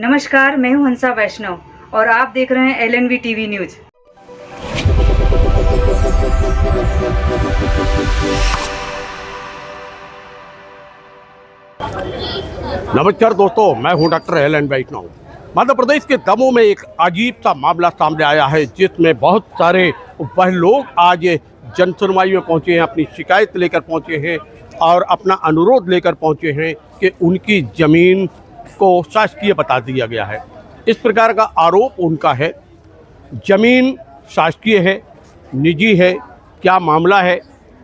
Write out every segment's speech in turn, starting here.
नमस्कार, मैं हूं हंसा वैष्णव और आप देख रहे हैं LNV टीवी न्यूज। नमस्कार दोस्तों, मैं हूं डॉक्टर LNV वैष्णव। मध्य प्रदेश के दमोह में एक अजीब सा मामला सामने आया है, जिसमें बहुत सारे वह लोग आज जन सुनवाई में पहुंचे हैं, अपनी शिकायत लेकर पहुंचे हैं और अपना अनुरोध लेकर पहुंचे हैं कि उनकी ज़मीन को शासकीय बता दिया गया है। इस प्रकार का आरोप उनका है। ज़मीन शासकीय है, निजी है, क्या मामला है,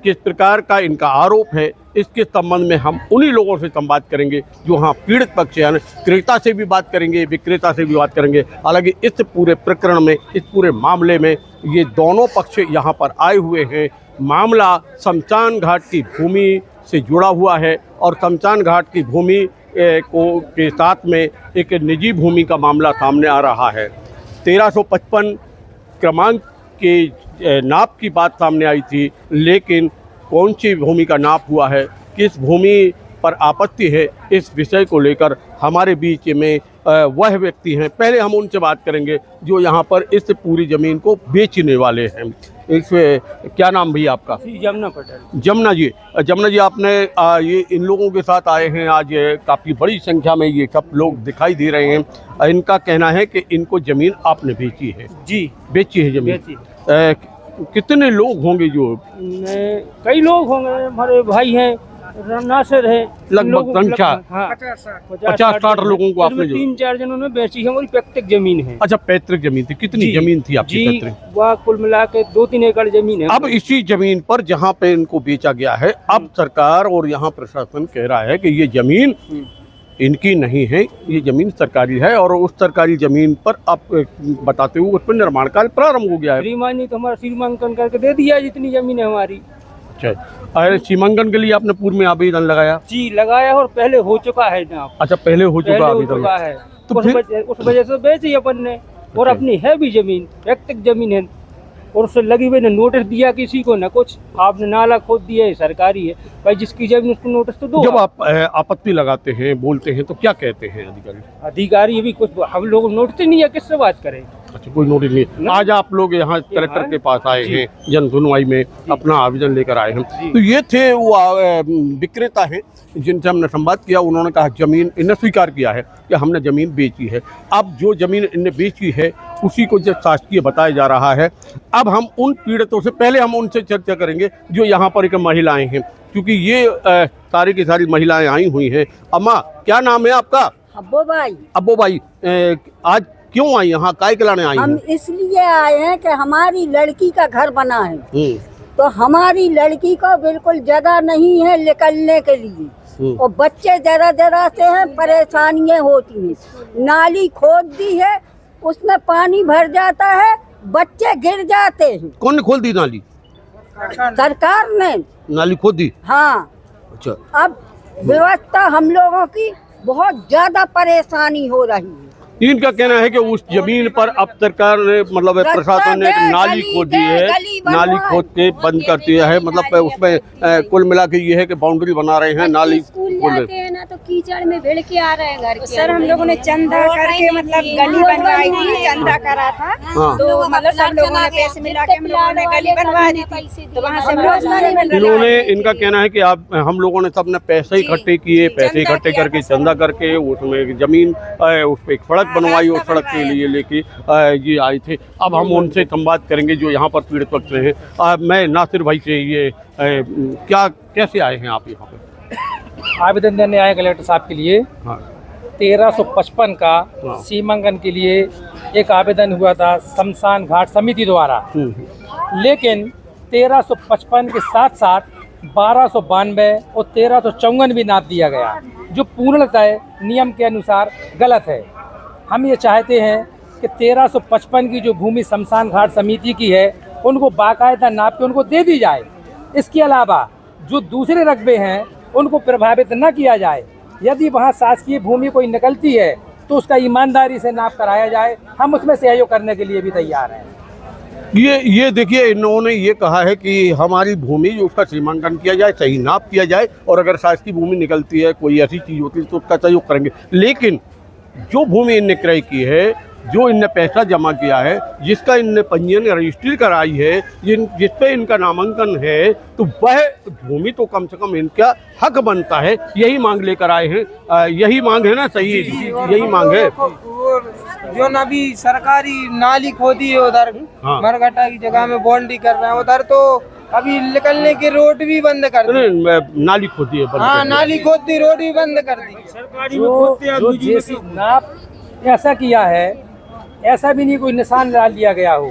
किस प्रकार का इनका आरोप है, इसके संबंध में हम उन्हीं लोगों से संवाद करेंगे जो यहाँ पीड़ित पक्ष है। क्रेता से भी बात करेंगे, विक्रेता से भी बात करेंगे। हालांकि इस पूरे प्रकरण में, इस पूरे मामले में ये दोनों पक्ष यहाँ पर आए हुए हैं। मामला शमशान घाट की भूमि से जुड़ा हुआ है और शमशान घाट की भूमि के साथ में एक निजी भूमि का मामला सामने आ रहा है। 1355 क्रमांक के नाप की बात सामने आई थी, लेकिन कौन सी भूमि का नाप हुआ है, किस भूमि पर आपत्ति है, इस विषय को लेकर हमारे बीच में वह व्यक्ति हैं। पहले हम उनसे बात करेंगे जो यहाँ पर इस पूरी ज़मीन को बेचने वाले हैं। इसमें क्या नाम भैया आपका? जमुना पटेल। जमुना जी, आपने ये इन लोगों के साथ आए हैं आज। काफ़ी बड़ी संख्या में ये सब लोग दिखाई दे रहे हैं। इनका कहना है कि इनको ज़मीन आपने बेची है। जी, बेची है ज़मीन। बेची। कितने लोग होंगे? जो कई लोग होंगे, हमारे भाई हैं, नासिर है, लगभग संख्या 50-60 लोगों को आपने जो 3-4 जनों ने बेची है। हमारी पैतृक जमीन है। अच्छा, पैतृक जमीन थी। कितनी जमीन थी आपकी पैतृक? वह कुल मिला के 2-3 एकड़ जमीन है। अब इसी जमीन पर जहाँ पे इनको बेचा गया है, अब सरकार और यहाँ प्रशासन कह रहा है कि ये जमीन इनकी नहीं है, ये जमीन सरकारी है और उस सरकारी जमीन पर आप बताते हुए उस पर निर्माण कार्य प्रारंभ हो गया है। श्रीमान तो हमारा सीमांकन करके दे दिया जितनी जमीन है हमारी। अच्छा, अरे सीमांकन के लिए आपने पूर्व में आवेदन लगाया? जी, लगाया और पहले हो चुका है ना। अच्छा, पहले हो चुका है। तो उस वजह से बेची अपन ने। और अपनी है भी जमीन, व्यक्तिगत जमीन है, और उससे लगी हुई ने नोटिस दिया किसी को न कुछ। आपने नाला खोद दिया है, सरकारी है भाई, जिसकी जमीन उसको नोटिस तो दो। जब आप आपत्ति लगाते हैं, बोलते हैं, तो क्या कहते हैं अधिकारी? अधिकारी भी कुछ, हम लोग नोटिस नहीं है, किससे बात करें? अच्छा, कोई नोटिस नहीं। आज आप लोग यहाँ कलेक्टर के पास आए हैं, जन सुनवाई में अपना आवेदन लेकर आए हैं। तो ये थे वो विक्रेता हैं जिनसे हमने संवाद किया। उन्होंने कहा जमीन इन्हें स्वीकार किया है कि हमने जमीन बेची है। अब जो जमीन इन्हें बेची है उसी को जब शासकीय बताया जा रहा है। अब हम उन पीड़ितों से, पहले हम उनसे चर्चा करेंगे जो यहाँ पर एक महिलाएं हैं, क्योंकि ये सारी की सारी महिलाएं आई हुई हैं। अम्मा, क्या नाम है आपका? अब्बो भाई, आज क्यों आई यहाँ, काय के लाने आई? हम इसलिए आए हैं कि हमारी लड़की का घर बना है, तो हमारी लड़की को बिल्कुल जगह नहीं है निकलने के लिए, और बच्चे जरा से हैं, परेशानियां होती हैं। नाली खोद दी है, उसमें पानी भर जाता है, बच्चे गिर जाते हैं। कौन ने खोल दी नाली? सरकार ने नाली खोद दी। हाँ। अच्छा, अब व्यवस्था हम लोगों की बहुत ज्यादा परेशानी हो रही है। इनका कहना है कि उस जमीन पर अब सरकार ने, मतलब प्रशासन ने एक नाली खोद दी है, नाली खोद के बंद कर दिया है। मतलब उसमें कुल मिला के ये है कि बाउंड्री बना रहे हैं, नाली जाते हैं ना, तो कीचड़ में भिड़ के आ रहे हैं घर के। सर, हम लोगों ने चंदा करके मतलब गली बनवाई थी, चंदा करा था। तो मतलब सब लोगों ने पैसे मिला के हम लोगों ने गली बनवा दी थी, तो वहाँ से इन्होंने, इनका कहना है कि आप, हम लोगों ने सबने पैसे इकट्ठे किए, पैसे इकट्ठे करके चंदा करके उसमें जमीन, उस पर एक सड़क बनवाई और सड़क के लिए लेके ये आए थे। अब हम उनसे संवाद करेंगे जो यहाँ पर पीड़ित पक्ष हैं। मैं नासिर भाई से, ये क्या, कैसे आए हैं आप यहाँ पर? आवेदन देने आए कलेक्टर साहब के लिए। 1355 का सीमांकन के लिए एक आवेदन हुआ था शमशान घाट समिति द्वारा, लेकिन 1355 के साथ साथ 1292 और 1354 भी नाप दिया गया, जो पूर्णतः नियम के अनुसार गलत है। हम ये चाहते हैं कि 1355 की जो भूमि शमशान घाट समिति की है, उनको बाकायदा नाप के उनको दे दी जाए। इसके अलावा जो दूसरे रकबे हैं उनको प्रभावित न किया जाए। यदि वहाँ शासकीय भूमि कोई निकलती है तो उसका ईमानदारी से नाप कराया जाए। हम उसमें सहयोग करने के लिए भी तैयार हैं। ये देखिए, इन्होंने ये कहा है कि हमारी भूमि उसका सीमांकन किया जाए, सही नाप किया जाए, और अगर शासकीय भूमि निकलती है, कोई ऐसी चीज़ होती है तो उसका सहयोग करेंगे। लेकिन जो भूमि इनने क्रय की है, जो इनने पैसा जमा किया है, जिसका इनने पंजीयन रजिस्ट्री कराई है, जिस पे इनका नामांकन है, तो वह भूमि तो कम से कम इनका हक बनता है। यही मांग लेकर आए हैं। यही मांग है ना? सही, यही मांग है। जो ना भी सरकारी नाली खोदी है उधर, हाँ। मरघटा की जगह में बाउंड्री कर रहे हैं, उधर तो अभी निकलने के रोड भी बंद कर दी। नाली खोदी है, हाँ, नाली खोदी, रोड भी बंद कर दी। जो जेसी नाप ऐसा किया है, ऐसा भी नहीं कोई निशान डाल दिया गया हो,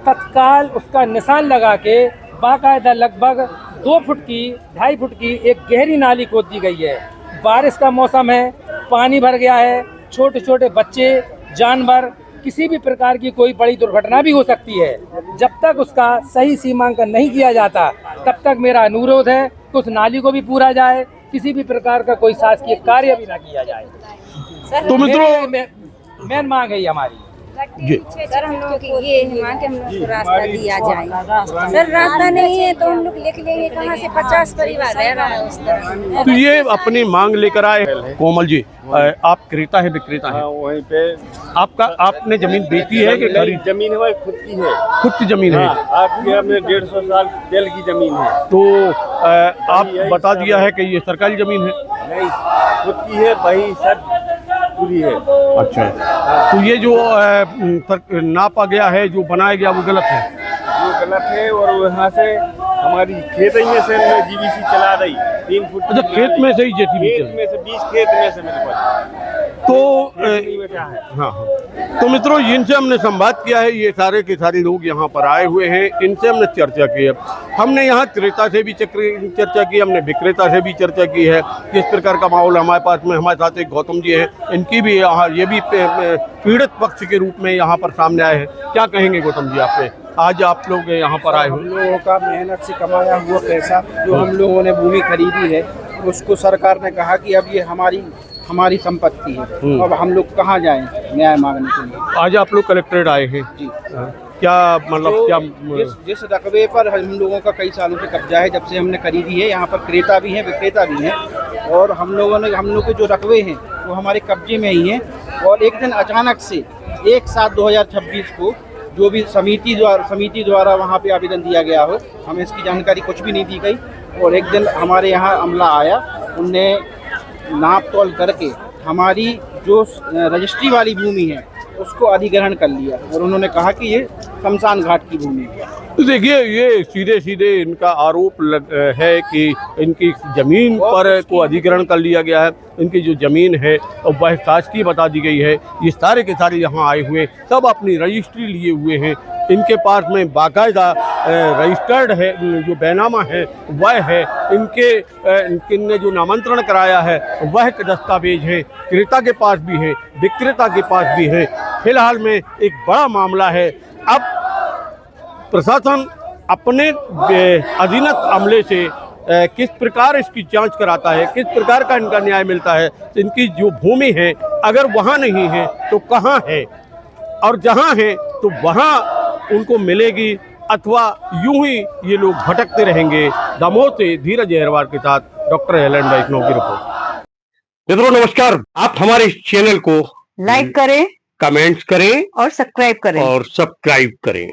तत्काल उसका निशान लगा के बाकायदा लगभग 2 फुट की 2.5 फुट की एक गहरी नाली खोद दी गई है। बारिश का मौसम है, पानी भर गया है, छोटे छोटे बच्चे, जानवर, किसी भी प्रकार की कोई बड़ी दुर्घटना भी हो सकती है। जब तक उसका सही सीमांकन नहीं किया जाता, तब तक मेरा अनुरोध है कि उस नाली को भी पूरा जाए, किसी भी प्रकार का कोई शासकीय कार्य भी ना किया जाए। तो मित्रों, मेन मांग है हमारी जी। सर हम लोग की ये मांग के हम लोग को रास्ता दिया जाए। सर रास्ता नहीं है तो हम लोग लिख लेंगे कहाँ से? 50 परिवार रह रहा है उस तरह। तो ये अपनी मांग लेकर आए। कोमल जी, आप क्रेता है, विक्रेता है? वहीं पे आपने जमीन बेची है कि खरीद? जमीन है, खुद की है। खुद की जमीन है। आपके यहाँ में 150 साल पहले की जमीन है। तो आप बता दिया है कि ये सरकारी जमीन है? नहीं, खुद की है, वही सब पूरी है। अच्छा, तो ये जो नापा गया है, जो बनाया गया, वो गलत है? वो गलत है, और वहाँ से हमारी खेत में से जीवीसी चला रही 3 फुट। अच्छा, खेत में से ही जेसीबी खेत में से 20 खेत में से मेरे पास तो बेटा है। हाँ। तो मित्रों, जिनसे हमने संवाद किया है, ये सारे के सारे लोग यहाँ पर आए हुए हैं, इनसे हमने चर्चा की है। हमने यहाँ क्रेता से भी चर्चा की, हमने विक्रेता से भी चर्चा की है, किस प्रकार का माहौल हमारे पास में। हमारे साथ एक गौतम जी हैं, इनकी भी यहाँ, ये भी पीड़ित पक्ष के रूप में यहाँ पर सामने आए हैं। क्या कहेंगे गौतम जी आपसे? आज आप लोग यहाँ पर आए हम लोगों का मेहनत से कमाया हुआ पैसा जो हम लोगों ने भूमि खरीदी है, उसको सरकार ने कहा कि अब ये हमारी संपत्ति है। अब हम लोग कहाँ जाएं न्याय मांगने के लिए? आज आप लोग कलेक्ट्रेट आए हैं जी। क्या मतलब तो क्या जिस रकबे पर हम लोगों का कई सालों से कब्जा है, जब से हमने खरीदी है, यहाँ पर क्रेता भी हैं, विक्रेता भी हैं, और हम लोग के जो रकबे हैं वो हमारे कब्जे में ही हैं। और एक दिन अचानक से 1/7/2026 को जो भी समिति द्वारा वहाँ पे आवेदन दिया गया हो, हमें इसकी जानकारी कुछ भी नहीं दी गई। और एक दिन हमारे यहाँ अमला आया, उनने नाप तोल करके हमारी जो रजिस्ट्री वाली भूमि है उसको अधिग्रहण कर लिया, और उन्होंने कहा कि ये शमशान घाट की भूमि है। तो देखिए, ये सीधे सीधे इनका आरोप है कि इनकी जमीन पर को अधिग्रहण कर लिया गया है। इनकी जो जमीन है वह शासकीय बता दी गई है। ये सारे के सारे यहाँ आए हुए, सब अपनी रजिस्ट्री लिए हुए हैं। इनके पास में बाकायदा रजिस्टर्ड है, जो बैनामा है वह है। इनने जो नामांतरण कराया है वह दस्तावेज है। क्रेता के पास भी है, विक्रेता के पास भी है। फिलहाल में एक बड़ा मामला है। अब प्रशासन अपने अधीनस्थ अमले से किस प्रकार इसकी जांच कराता है, किस प्रकार का इनका न्याय मिलता है। इनकी जो भूमि है अगर वहाँ नहीं है तो कहाँ है, और जहाँ है तो वहाँ उनको मिलेगी, अथवा यूं ही ये लोग भटकते रहेंगे। दमोह से धीरज अहरवार के साथ डॉक्टर एलन वैष्णव की रिपोर्ट। मित्रों नमस्कार, आप हमारे इस चैनल को लाइक करें, कमेंट्स करें और सब्सक्राइब करें।